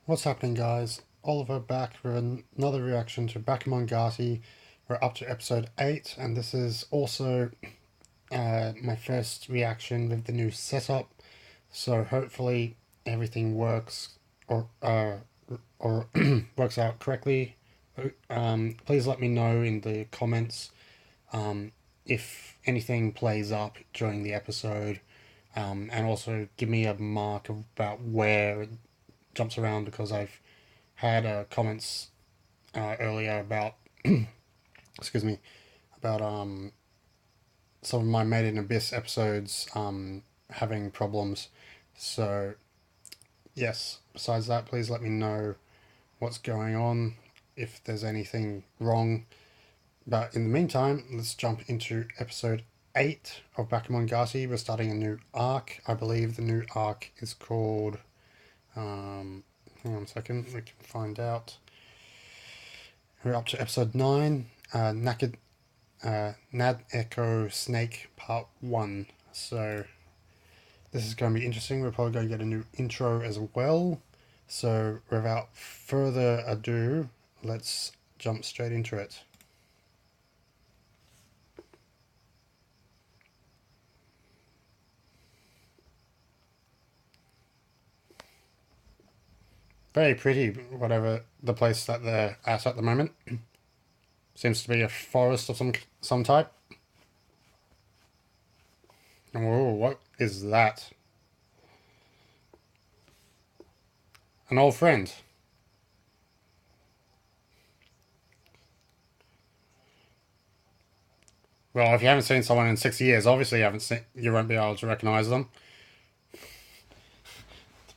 What's happening, guys? Oliver back with another reaction to Bakemonogatari. We're up to episode 8, and this is also my first reaction with the new setup. So hopefully everything works or works out correctly. Please let me know in the comments if anything plays up during the episode, and also give me a mark about where it jumps around because I've had comments earlier about excuse me about some of my Made in Abyss episodes having problems. So yes, besides that, please let me know what's going on, if there's anything wrong. But in the meantime, let's jump into episode 8 of Bakemonogatari. We're starting a new arc. I believe the new arc is called hang on a second, we can find out. We're up to episode 9, Nadeko Snake Part 1. So this is going to be interesting. We're probably going to get a new intro as well. So without further ado, let's jump straight into it. Very pretty, whatever the place that they're at the moment. Seems to be a forest of some type. Whoa, what is that? An old friend. Well, if you haven't seen someone in 6 years, obviously you won't be able to recognize them.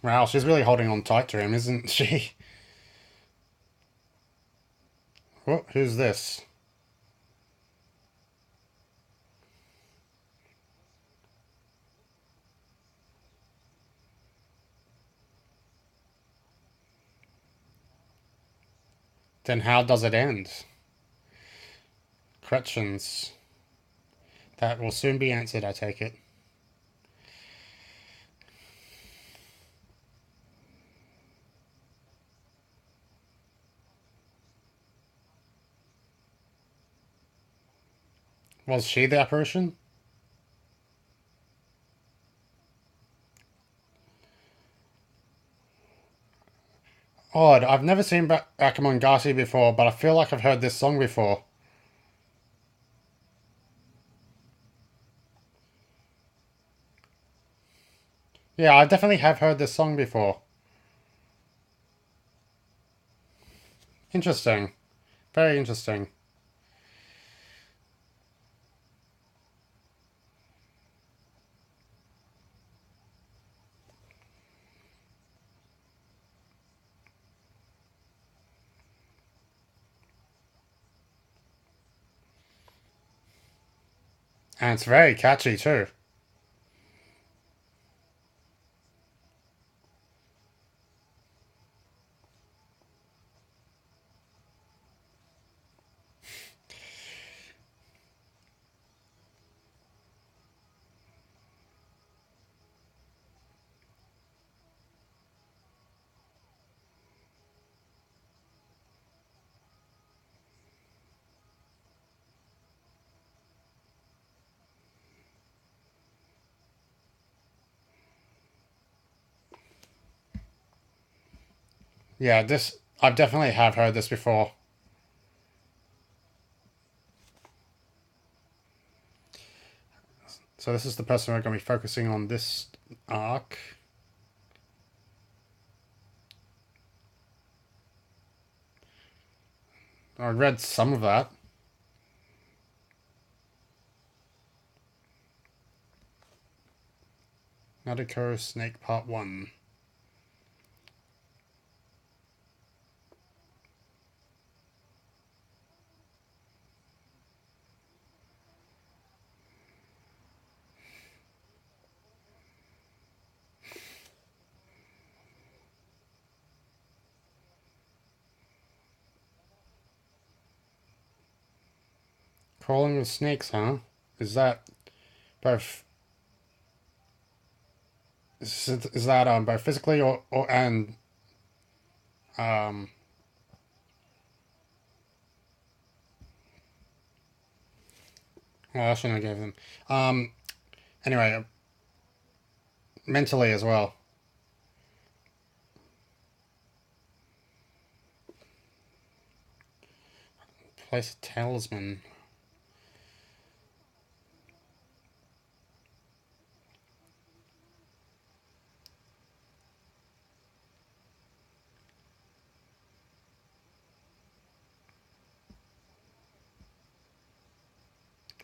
Wow, she's really holding on tight to him, isn't she? What? Who's this? Then how does it end? Questions. That will soon be answered, I take it. Was she the apparition? Odd, I've never seen Bakemonogatari before, but I feel like I've heard this song before. Yeah, I definitely have heard this song before. Interesting. Very interesting. And it's very catchy too. Yeah, this I've definitely have heard this before. So this is the person we're going to be focusing on this arc. I read some of that. Nadeko Snake Part 1. Crawling with snakes, huh? Is that both? Is that both physically or and Um, well, I shouldn't have gave them. Anyway, mentally as well. Place a talisman.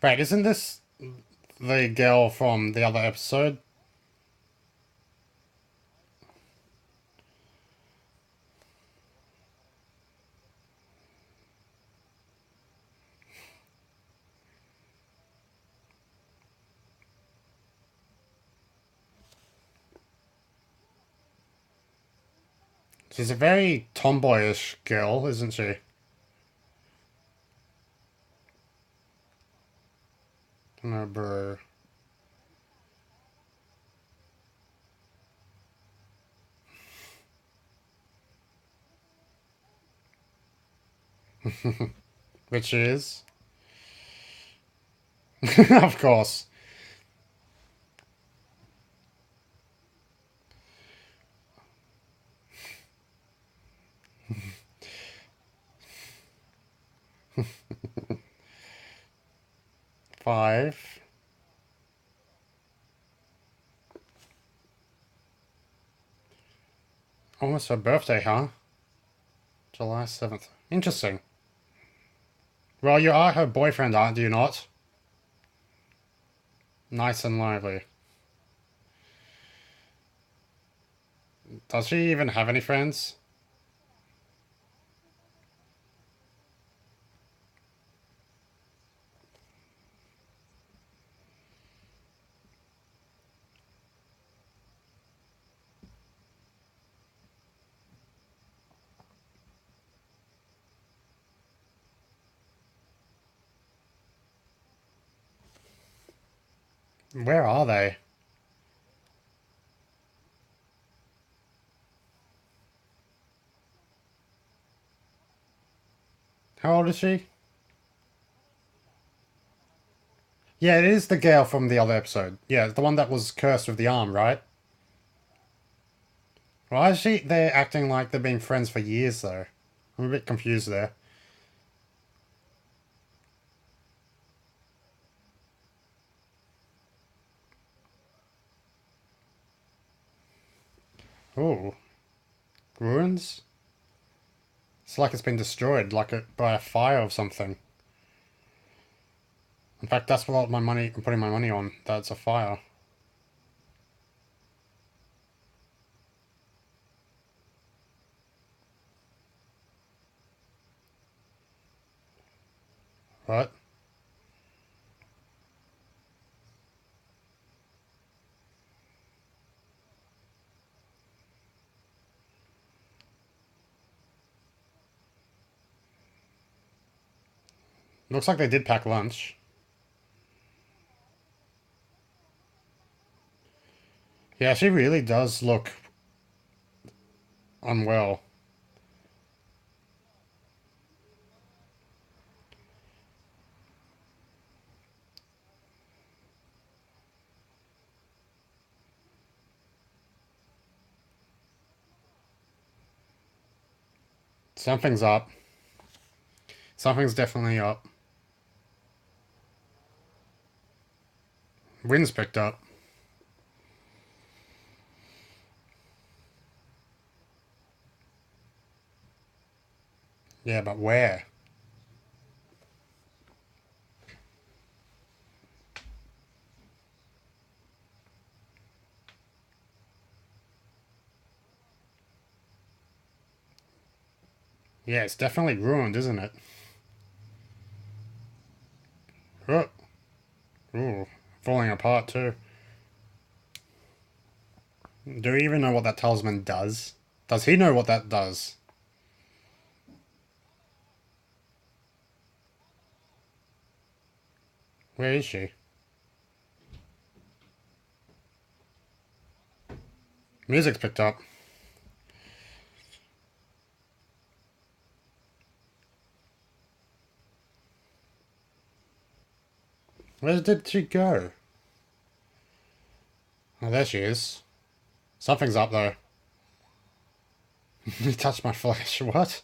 Wait, isn't this the girl from the other episode? She's a very tomboyish girl, isn't she? No, bro. Which is, of course, 5. Almost her birthday, huh? July 7th. Interesting. Well, you are her boyfriend, aren't you not? Nice and lively. Does she even have any friends? Where are they? How old is she? Yeah, it is the girl from the other episode. Yeah, the one that was cursed with the arm, right? Why is she? They're acting like they've been friends for years, though. I'm a bit confused there. Oh, ruins? It's like it's been destroyed, like by a fire or something. In fact, that's what I'm putting my money on. That's a fire. What? Looks like they did pack lunch. Yeah, she really does look unwell. Something's up. Something's definitely up. Wind's picked up. Yeah, but where? Yeah, it's definitely ruined, isn't it? Oh, ooh, falling apart too. Do we even know what that talisman does? Does he know what that does? Where is she? Music's picked up. Where did she go? Oh, there she is. Something's up though. You touched my flesh. What?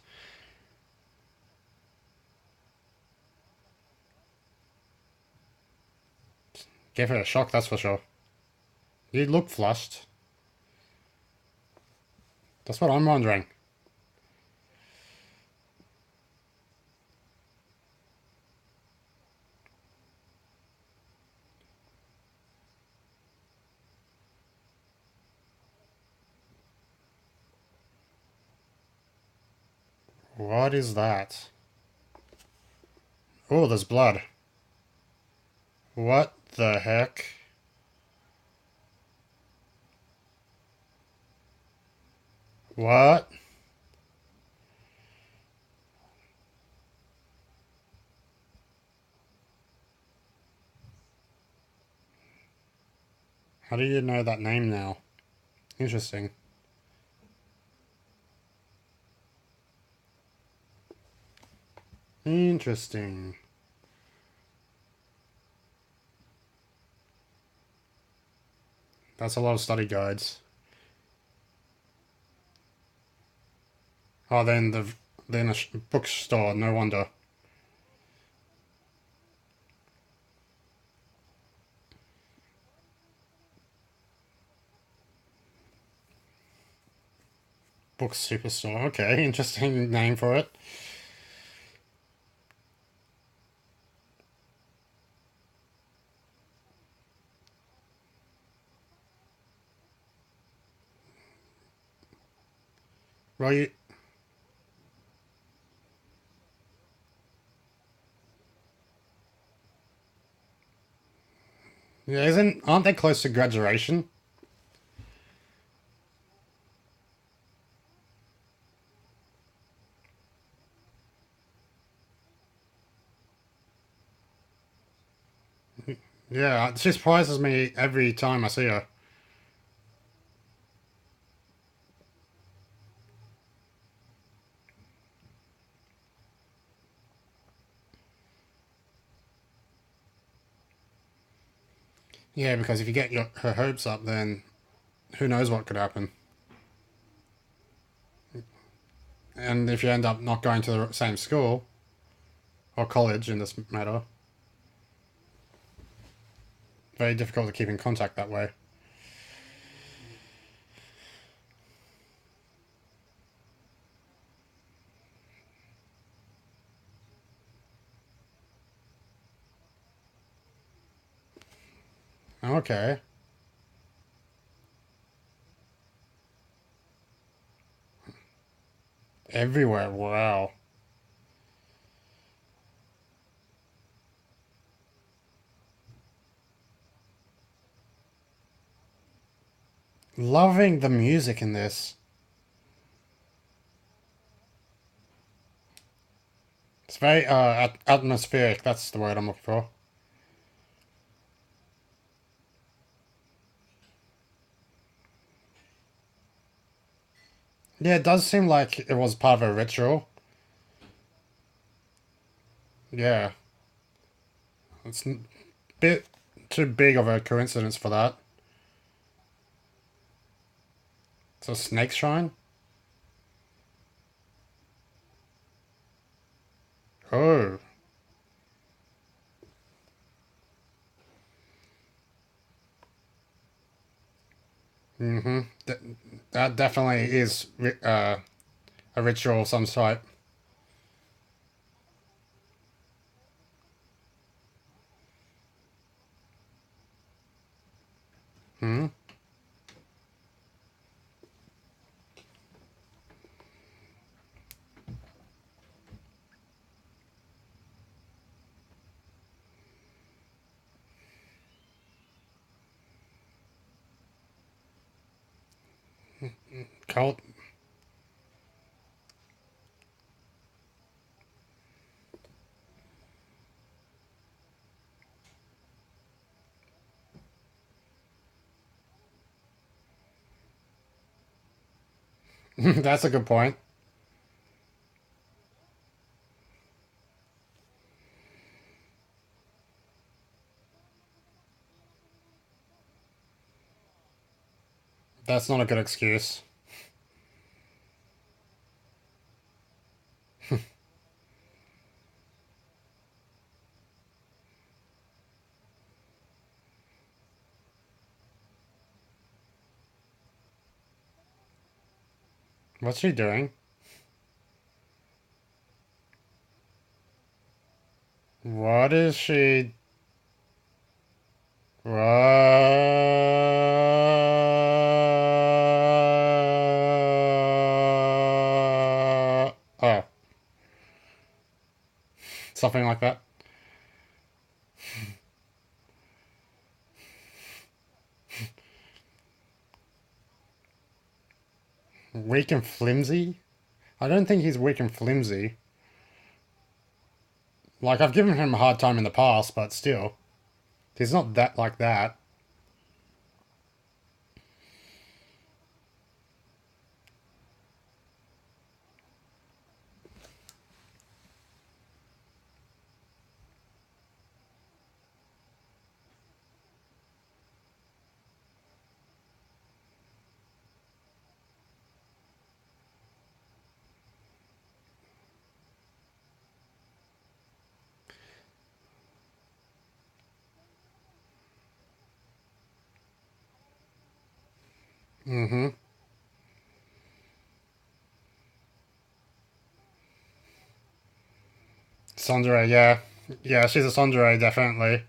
Gave her a shock, that's for sure. You look flushed. That's what I'm wondering. What is that? Oh, there's blood. What the heck? What? How do you know that name now? Interesting. Interesting. That's a lot of study guides. Oh, then a bookstore. No wonder. Book superstore. Okay, interesting name for it. Well, yeah, aren't they close to graduation? Yeah, she surprises me every time I see her. Yeah, because if you get her hopes up, then who knows what could happen. And if you end up not going to the same school, or college in this matter, very difficult to keep in contact that way. Okay. Everywhere, wow. Loving the music in this. It's very atmospheric, that's the word I'm looking for. Yeah, it does seem like it was part of a ritual. Yeah. It's a bit too big of a coincidence for that. It's a snake shrine? Oh. Mm-hmm. That definitely is a ritual of some type. Hmm? Cult? That's a good point. That's not a good excuse. What's she doing? What is she? Oh, something like that. Weak and flimsy? I don't think he's weak and flimsy. Like, I've given him a hard time in the past, but still. He's not that like that. Mm-hmm. Tsundere, yeah. Yeah, she's a tsundere, definitely.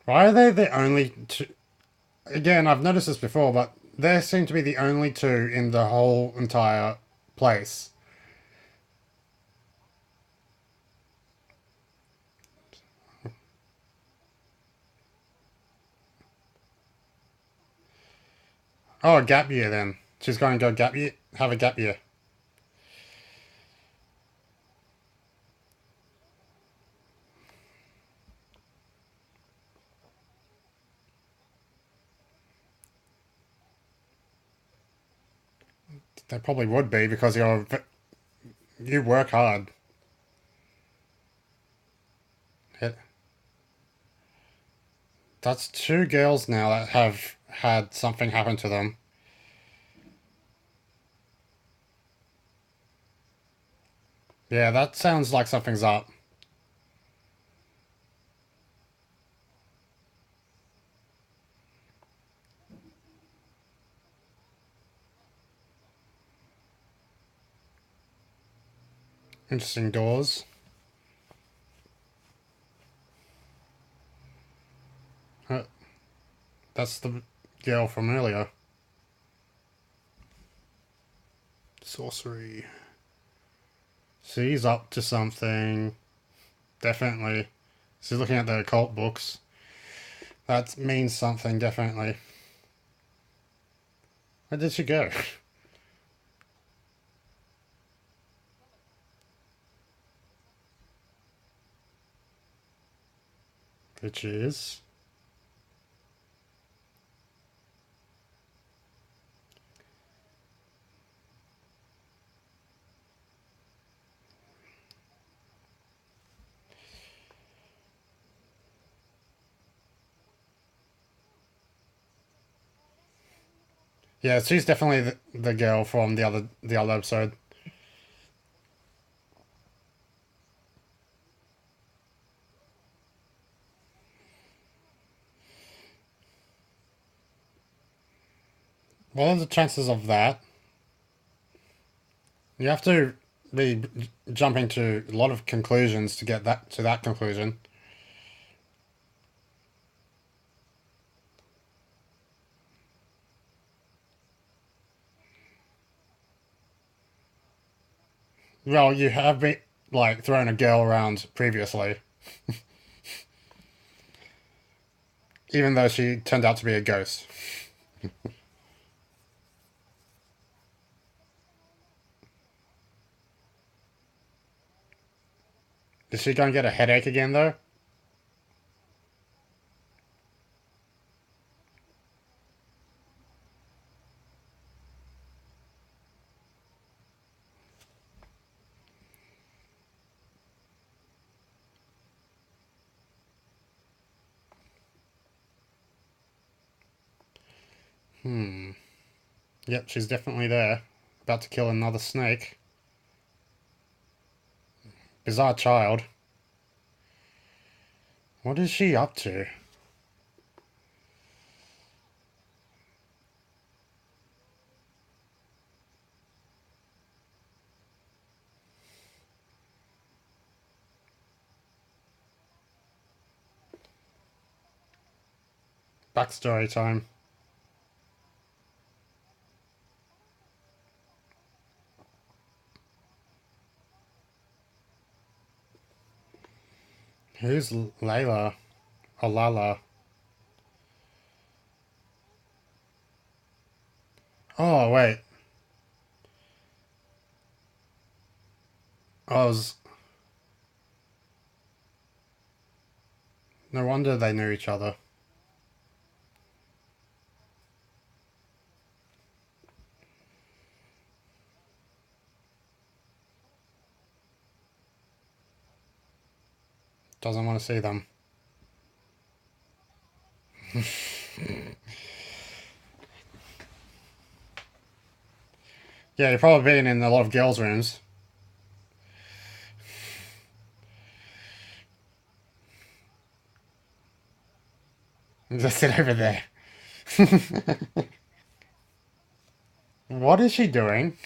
Why are they the only two? Again, I've noticed this before, but they seem to be the only two in the whole entire place. Oh, a gap year then. She's going to go gap year, have a gap year. They probably would be because you work hard. It, that's two girls now that have had something happen to them. Yeah, that sounds like something's up. Interesting doors. Uh, that's the girl from earlier. Sorcery. She's up to something. Definitely. She's looking at the occult books. That means something, definitely. Where did she go? Which is. Yeah, she's definitely the girl from the other episode. What are the chances of that? You have to be jumping to a lot of conclusions to get that conclusion. Well, you have been like thrown a girl around previously, even though she turned out to be a ghost. Is she gonna get a headache again, though? Hmm. Yep, she's definitely there. About to kill another snake. Bizarre child. What is she up to? Backstory time. Who's Layla? Or Lala? Oh, wait. I was. No wonder they knew each other. Doesn't want to see them. Yeah, you've probably been in a lot of girls' rooms. Just sit over there. What is she doing?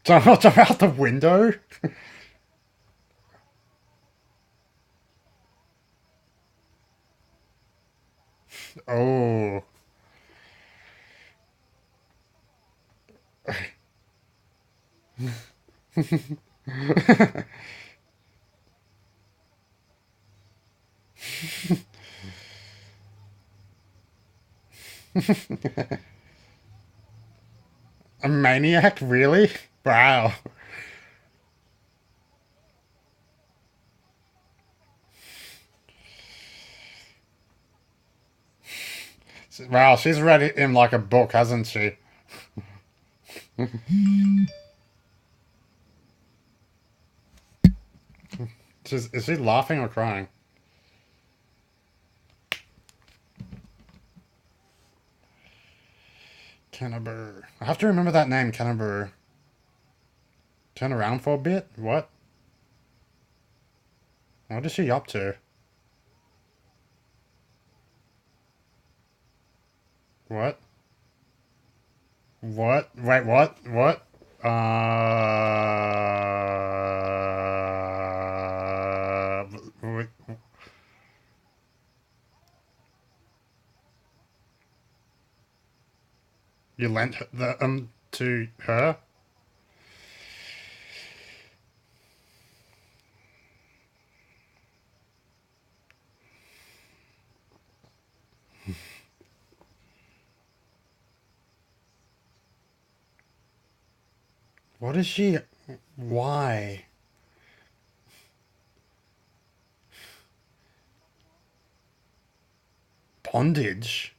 Jump out the window? Oh. A maniac? Really? Wow. Wow, she's read him like a book, hasn't she? Is she laughing or crying? Canterbury. I have to remember that name, Canterbury. Turn around for a bit? What? What is she up to? What? What? Wait, what? What? You lent the to her? What is she? Why? Bondage?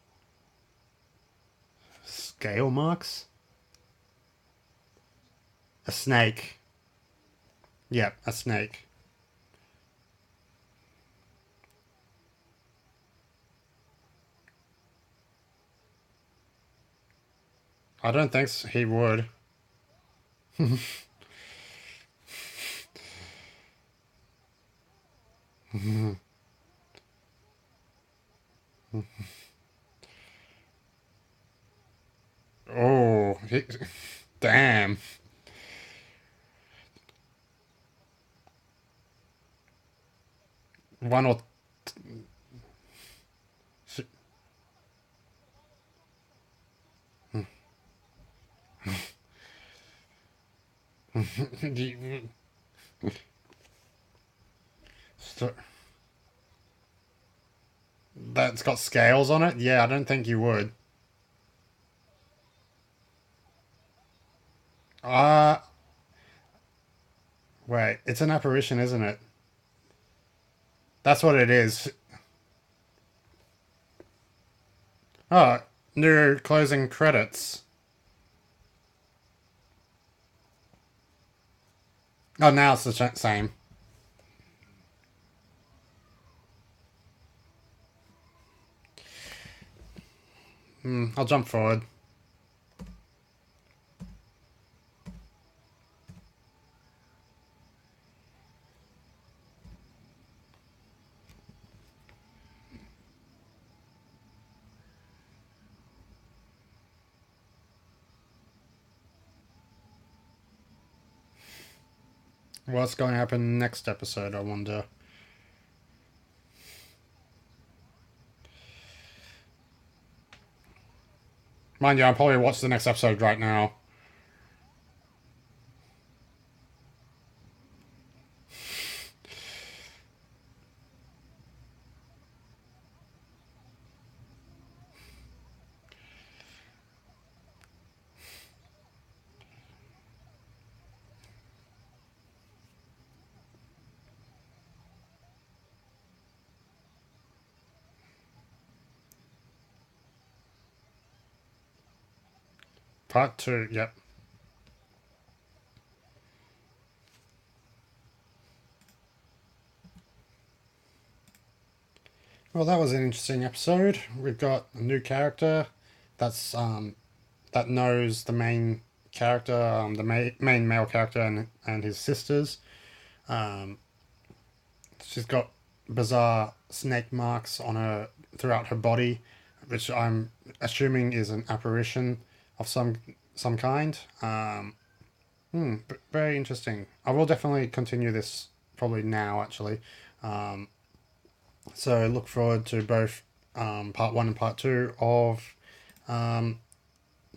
Scale marks? A snake. Yep, a snake. I don't think he would. Oh, damn. One or That's got scales on it? Yeah, I don't think you would. Uh, wait, it's an apparition, isn't it? That's what it is. Oh, new closing credits. Oh, now it's the same. I'll jump forward. What's going to happen next episode, I wonder. Mind you, I'll probably watch the next episode right now. Part 2, yep. Well, that was an interesting episode. We've got a new character that's that knows the main character, the main male character, and his sisters. Um, she's got bizarre snake marks on her throughout her body, which I'm assuming is an apparition of some kind. Very interesting. I will definitely continue this probably now, actually. Um, so look forward to both part one and part two of um,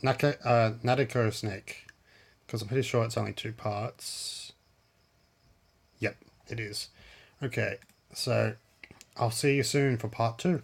Nadeko Snake, because I'm pretty sure it's only two parts. Yep, it is. Okay, so I'll see you soon for part two.